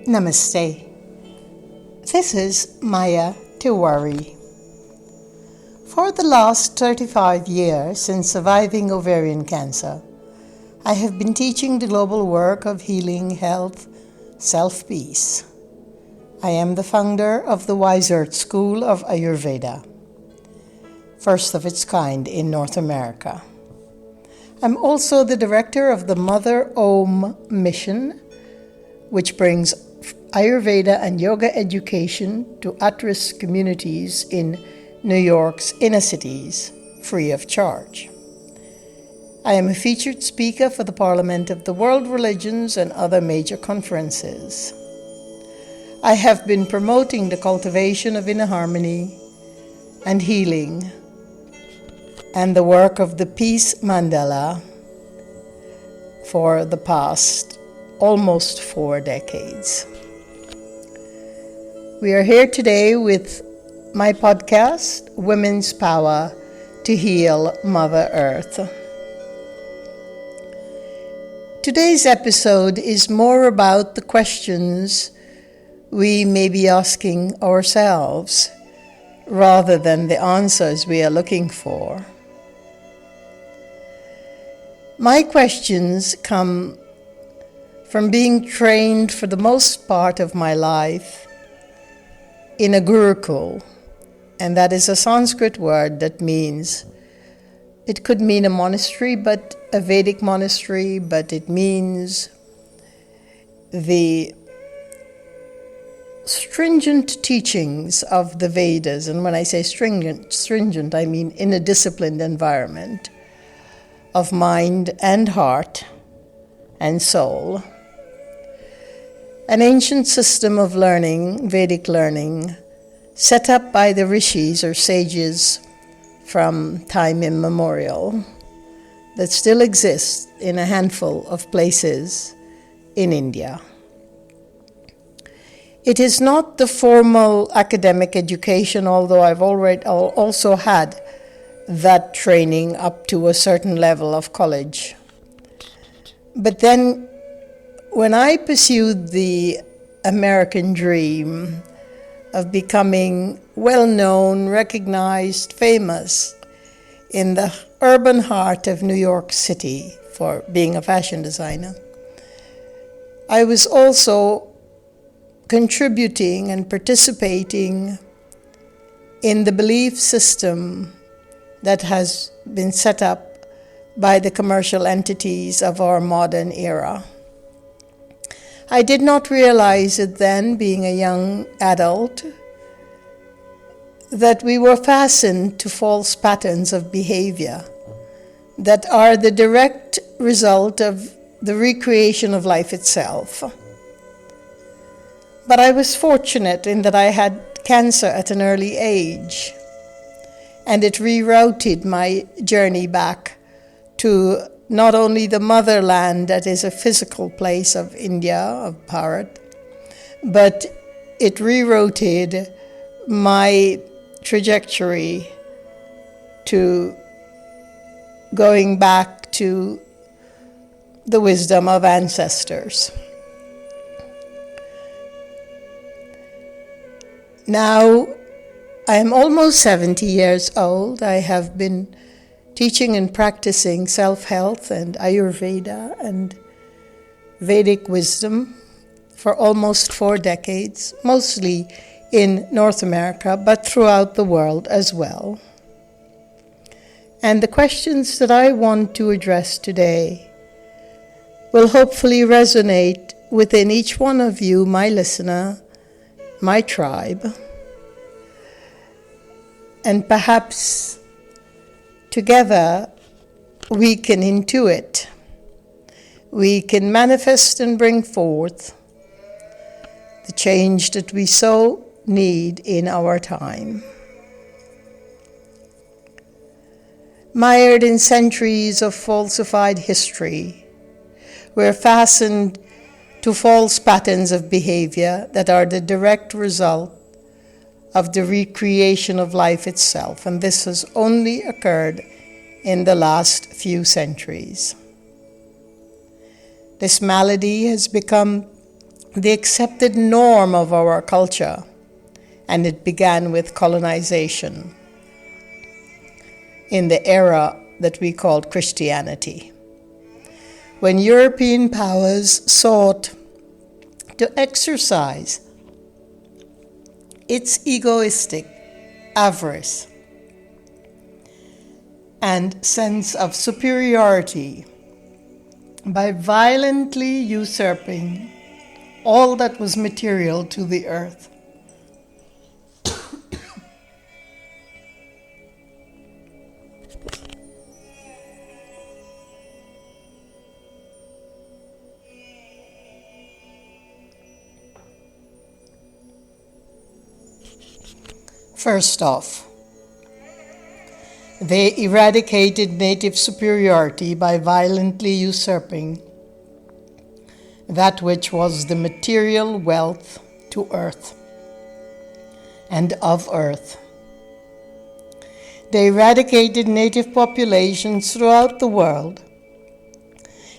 Namaste. This is Maya Tiwari. For the last 35 years since surviving ovarian cancer, I have been teaching the global work of healing, health, self-peace. I am the founder of the Mired School of Ayurveda, first of its kind in North America. I'm also the director of the Mother Om mission, which brings Ayurveda and yoga education to at-risk communities in New York's inner cities, free of charge. I am a featured speaker for the Parliament of the World Religions and other major conferences. I have been promoting the cultivation of inner harmony and healing and the work of the Peace Mandala for the past almost 4 decades. We are here today with my podcast, Women's Power to Heal Mother Earth. Today's episode is more about the questions we may be asking ourselves rather than the answers we are looking for. My questions come from being trained for the most part of my life in a gurukul, and that is a Sanskrit word that means, it could mean a monastery, but a Vedic monastery, but it means the stringent teachings of the Vedas. And when I say stringent, I mean in a disciplined environment of mind and heart and soul. An ancient system of learning, Vedic learning, set up by the rishis or sages from time immemorial, that still exists in a handful of places in India. It is not the formal academic education, although I've also had that training up to a certain level of college. But then when I pursued the American dream of becoming well-known, recognized, famous in the urban heart of New York City for being a fashion designer, I was also contributing and participating in the belief system that has been set up by the commercial entities of our modern era. I did not realize it then, being a young adult, that we were fastened to false patterns of behavior that are the direct result of the recreation of life itself. But I was fortunate in that I had cancer at an early age, and it rerouted my journey back to not only the motherland that is a physical place of India, of Bharat, but it rerouted my trajectory to going back to the wisdom of ancestors. Now, I am almost 70 years old. I have been teaching and practicing self-health and Ayurveda and Vedic wisdom for almost 4 decades, mostly in North America, but throughout the world as well. And the questions that I want to address today will hopefully resonate within each one of you, my listener, my tribe, and perhaps together, we can intuit, we can manifest and bring forth the change that we so need in our time. Mired in centuries of falsified history, we're fastened to false patterns of behavior that are the direct result of the recreation of life itself, and this has only occurred in the last few centuries. This malady has become the accepted norm of our culture, and it began with colonization in the era that we called Christianity, when European powers sought to exercise its egoistic avarice and sense of superiority by violently usurping all that was material to the earth. First off, they eradicated native superiority by violently usurping that which was the material wealth to earth and of earth. They eradicated native populations throughout the world,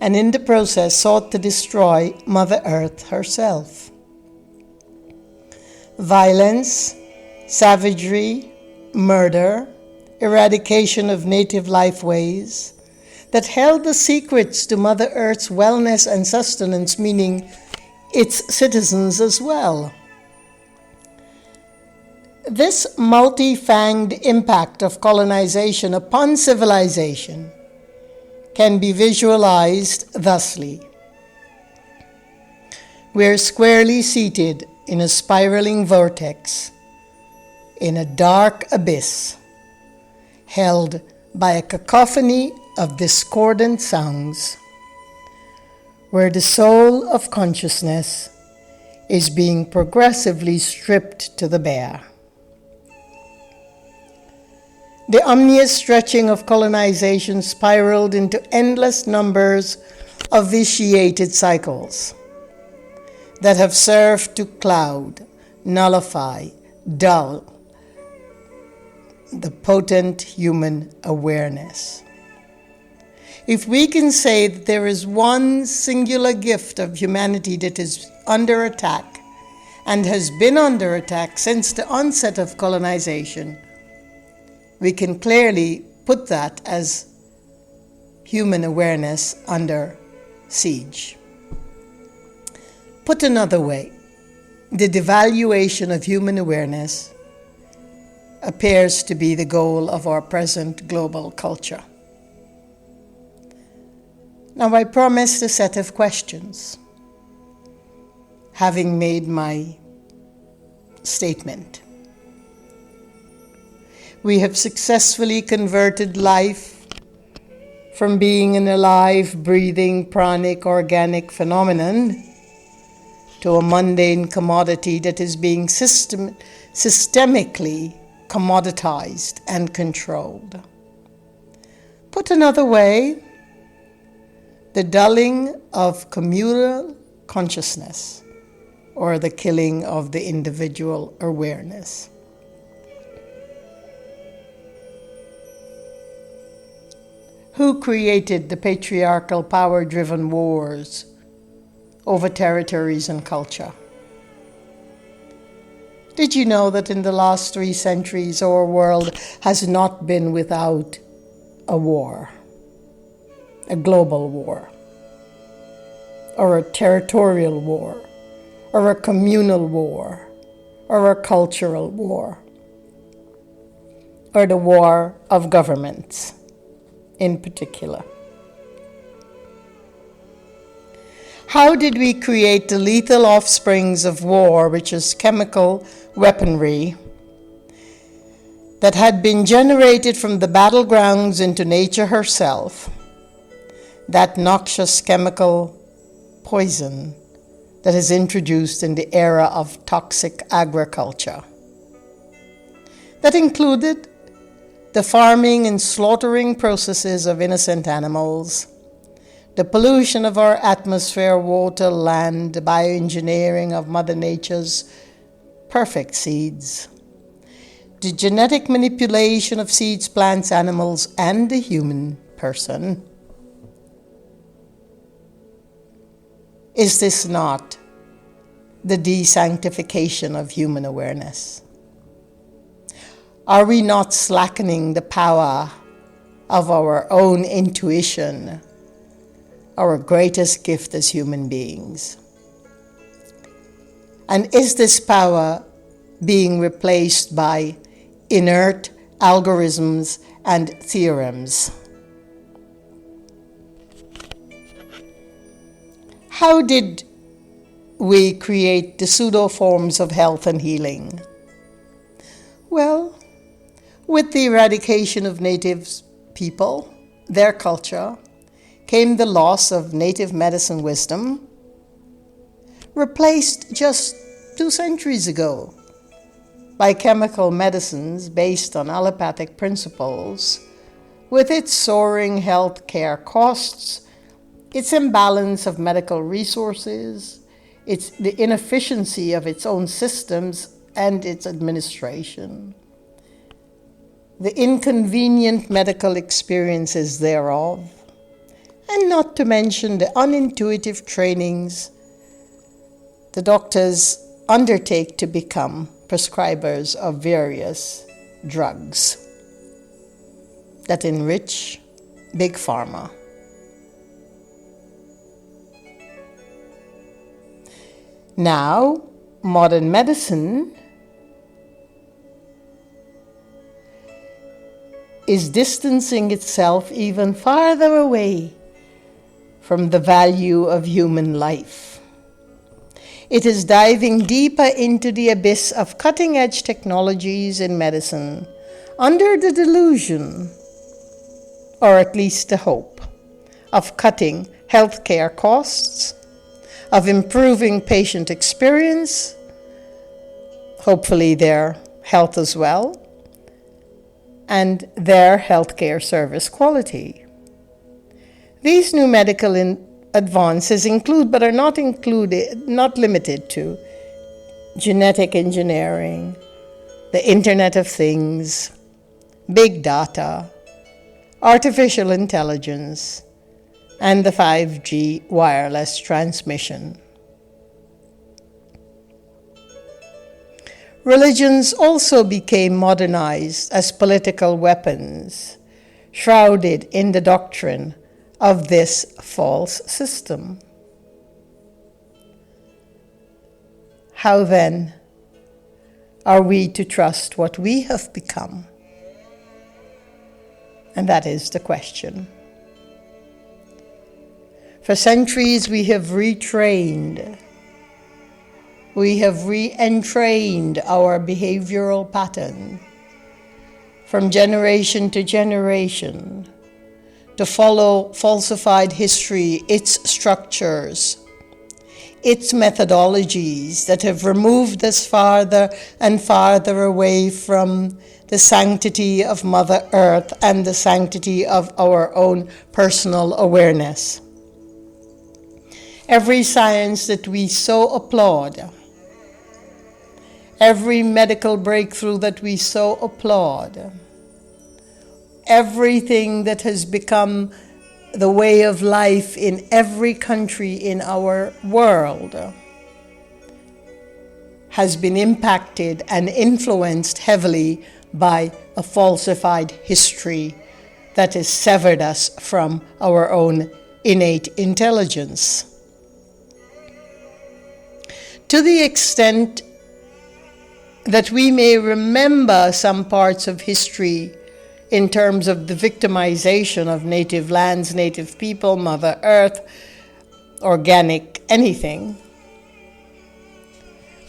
and in the process sought to destroy Mother Earth herself. Violence, savagery, murder, eradication of native lifeways that held the secrets to Mother Earth's wellness and sustenance, meaning its citizens as well. This multi-fanged impact of colonization upon civilization can be visualized thusly. We are squarely seated in a spiraling vortex, in a dark abyss, held by a cacophony of discordant sounds, where the soul of consciousness is being progressively stripped to the bare. The ominous stretching of colonization spiraled into endless numbers of vitiated cycles that have served to cloud, nullify, dull the potent human awareness. If we can say that there is one singular gift of humanity that is under attack and has been under attack since the onset of colonization, we can clearly put that as human awareness under siege. Put another way, the devaluation of human awareness appears to be the goal of our present global culture. Now, I promised a set of questions, having made my statement. We have successfully converted life from being an alive, breathing, pranic, organic phenomenon to a mundane commodity that is being systemically commoditized and controlled. Put another way, the dulling of communal consciousness, or the killing of the individual awareness. Who created the patriarchal, power-driven wars over territories and culture? Did you know that in the last 3 centuries our world has not been without a war, a global war, or a territorial war, or a communal war, or a cultural war, or the war of governments in particular? How did we create the lethal offsprings of war, which is chemical weaponry, that had been generated from the battlegrounds into nature herself, that noxious chemical poison that is introduced in the era of toxic agriculture, that included the farming and slaughtering processes of innocent animals, the pollution of our atmosphere, water, land, the bioengineering of Mother Nature's perfect seeds, the genetic manipulation of seeds, plants, animals, and the human person? Is this not the desanctification of human awareness? Are we not slackening the power of our own intuition, our greatest gift as human beings? And is this power being replaced by inert algorithms and theorems? How did we create the pseudo forms of health and healing? Well, with the eradication of native people, their culture, came the loss of native medicine wisdom, replaced just 2 centuries ago by chemical medicines based on allopathic principles, with its soaring health care costs, its imbalance of medical resources, the inefficiency of its own systems and its administration, the inconvenient medical experiences thereof, and not to mention the unintuitive trainings the doctors undertake to become prescribers of various drugs that enrich Big Pharma. Now, modern medicine is distancing itself even farther away from the value of human life. It is diving deeper into the abyss of cutting-edge technologies in medicine under the delusion, or at least the hope, of cutting healthcare costs, of improving patient experience, hopefully their health as well, and their healthcare service quality. These new medical advances include, but are not limited to, genetic engineering, the Internet of Things, big data, artificial intelligence, and the 5G wireless transmission. Religions also became modernized as political weapons, shrouded in the doctrine of this false system. How then are we to trust what we have become? And that is the question. For centuries we have retrained, we have re-entrained our behavioral pattern from generation to generation to follow falsified history, its structures, its methodologies that have removed us farther and farther away from the sanctity of Mother Earth and the sanctity of our own personal awareness. Every science that we so applaud, every medical breakthrough that we so applaud, everything that has become the way of life in every country in our world has been impacted and influenced heavily by a falsified history that has severed us from our own innate intelligence. To the extent that we may remember some parts of history in terms of the victimization of native lands, native people, Mother Earth, organic anything,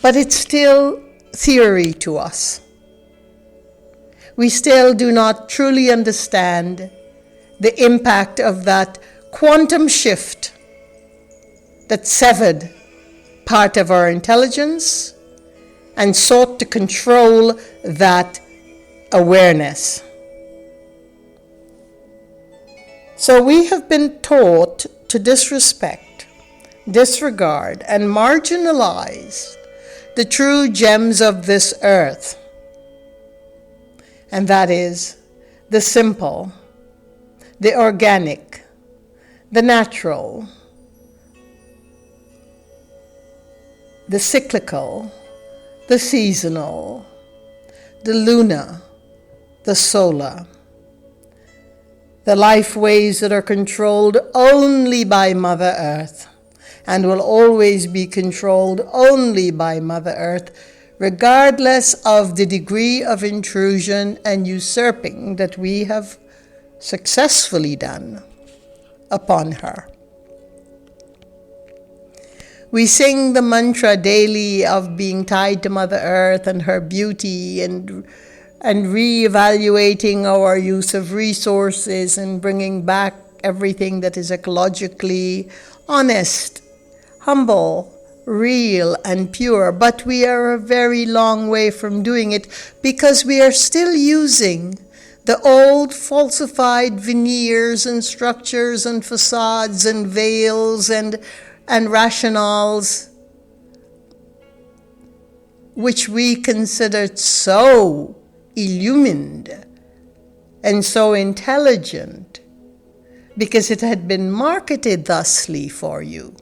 but it's still theory to us. We still do not truly understand the impact of that quantum shift that severed part of our intelligence and sought to control that awareness. So we have been taught to disrespect, disregard, and marginalize the true gems of this earth. And that is the simple, the organic, the natural, the cyclical, the seasonal, the lunar, the solar, the life waves that are controlled only by Mother Earth and will always be controlled only by Mother Earth, regardless of the degree of intrusion and usurping that we have successfully done upon her. We sing the mantra daily of being tied to Mother Earth and her beauty and reevaluating our use of resources and bringing back everything that is ecologically honest, humble, real, and pure. But we are a very long way from doing it because we are still using the old falsified veneers and structures and facades and veils and rationales, which we considered so illumined and so intelligent because it had been marketed thusly for you.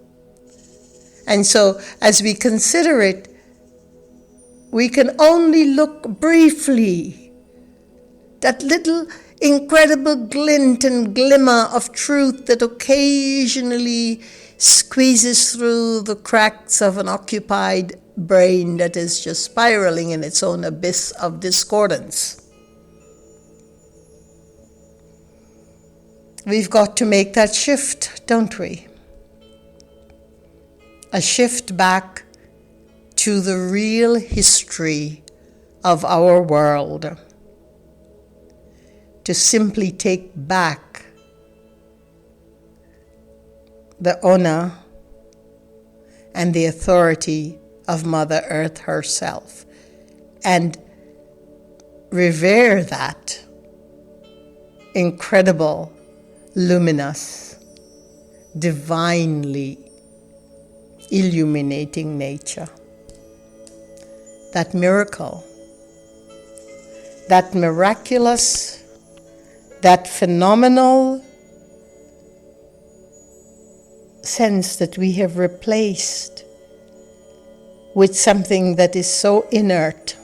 And so as we consider it, we can only look briefly, that little incredible glint and glimmer of truth that occasionally squeezes through the cracks of an occupied brain that is just spiraling in its own abyss of discordance. We've got to make that shift, don't we? A shift back to the real history of our world. To simply take back the honor and the authority of Mother Earth herself and revere that incredible, luminous, divinely illuminating nature. That miracle, that miraculous, that phenomenal sense that we have replaced with something that is so inert.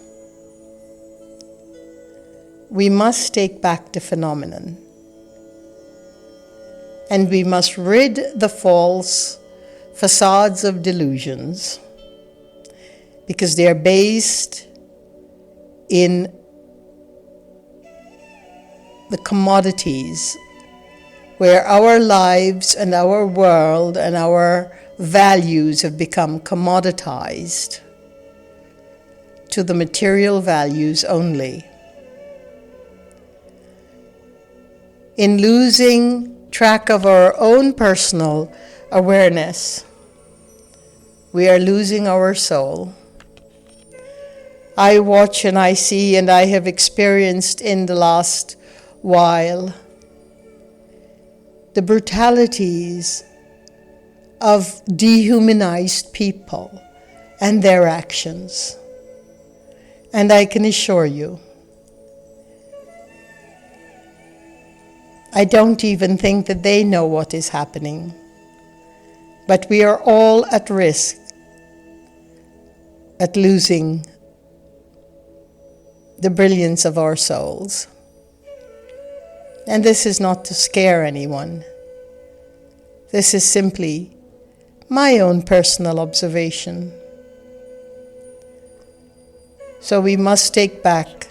We must take back the phenomenon. And we must rid the false facades of delusions because they are based in the commodities where our lives and our world and our values have become commoditized to the material values only. In losing track of our own personal awareness, we are losing our soul. I watch and I see and I have experienced in the last while the brutalities of dehumanized people and their actions. And I can assure you, I don't even think that they know what is happening. But we are all at risk at losing the brilliance of our souls. And this is not to scare anyone. This is simply my own personal observation. So we must take back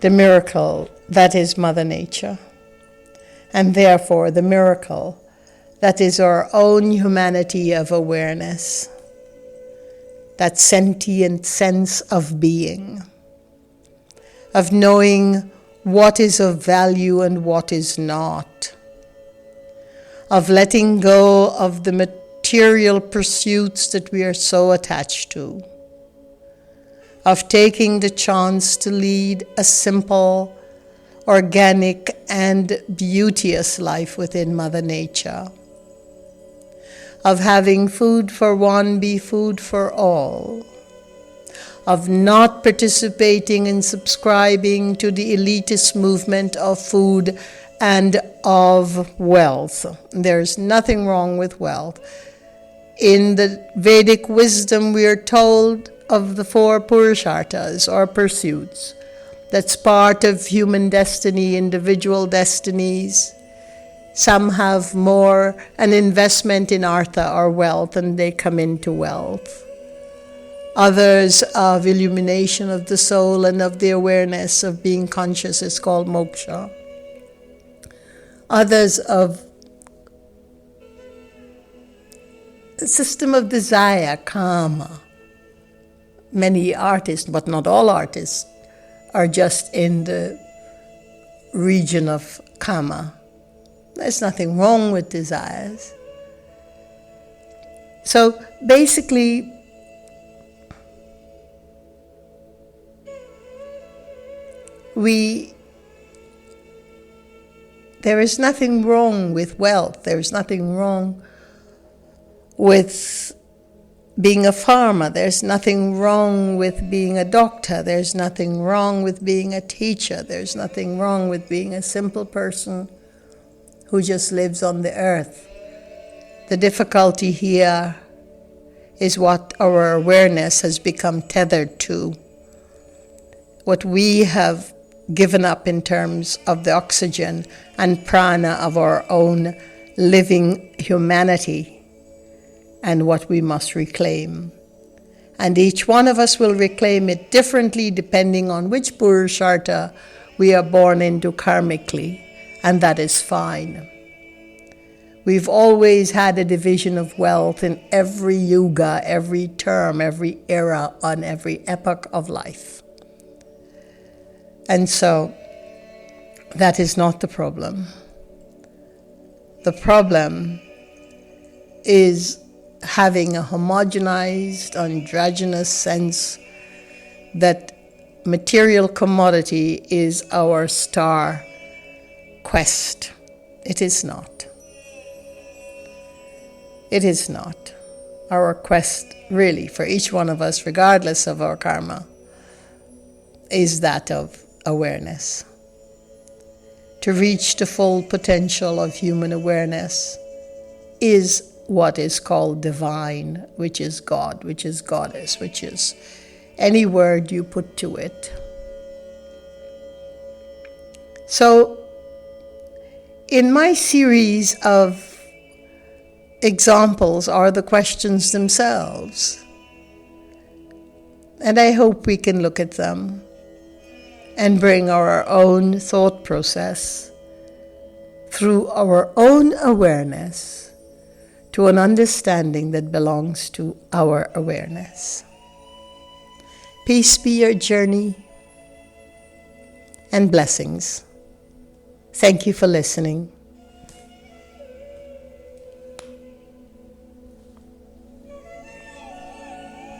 the miracle that is Mother Nature, and therefore the miracle that is our own humanity of awareness, that sentient sense of being, of knowing what is of value and what is not, of letting go of the material pursuits that we are so attached to, of taking the chance to lead a simple, organic, and beauteous life within Mother Nature, of having food for one be food for all, of not participating and subscribing to the elitist movement of food and of wealth. There's nothing wrong with wealth. In the Vedic wisdom, we are told of the 4 purusharthas, or pursuits. That's part of human destiny, individual destinies. Some have more an investment in artha or wealth, and they come into wealth. Others of illumination of the soul and of the awareness of being conscious is called moksha. Others of the system of desire, kama. Many artists, but not all artists, are just in the region of kama. There's nothing wrong with desires. So basically, there is nothing wrong with wealth. There is nothing wrong with being a farmer. There's nothing wrong with being a doctor. There's nothing wrong with being a teacher. There's nothing wrong with being a simple person who just lives on the earth. The difficulty here is what our awareness has become tethered to. What we have given up in terms of the oxygen and prana of our own living humanity, and what we must reclaim. And each one of us will reclaim it differently depending on which purushartha we are born into karmically, and that is fine. We've always had a division of wealth in every yuga, every term, every era, on every epoch of life. And so, that is not the problem. The problem is having a homogenized, androgynous sense that material commodity is our star quest. It is not. It is not. Our quest, really, for each one of us, regardless of our karma, is that of awareness. To reach the full potential of human awareness is what is called divine, which is God, which is goddess, which is any word you put to it. So, in my series of examples are the questions themselves. And I hope we can look at them and bring our own thought process through our own awareness to an understanding that belongs to our awareness. Peace be your journey, and blessings. Thank you for listening.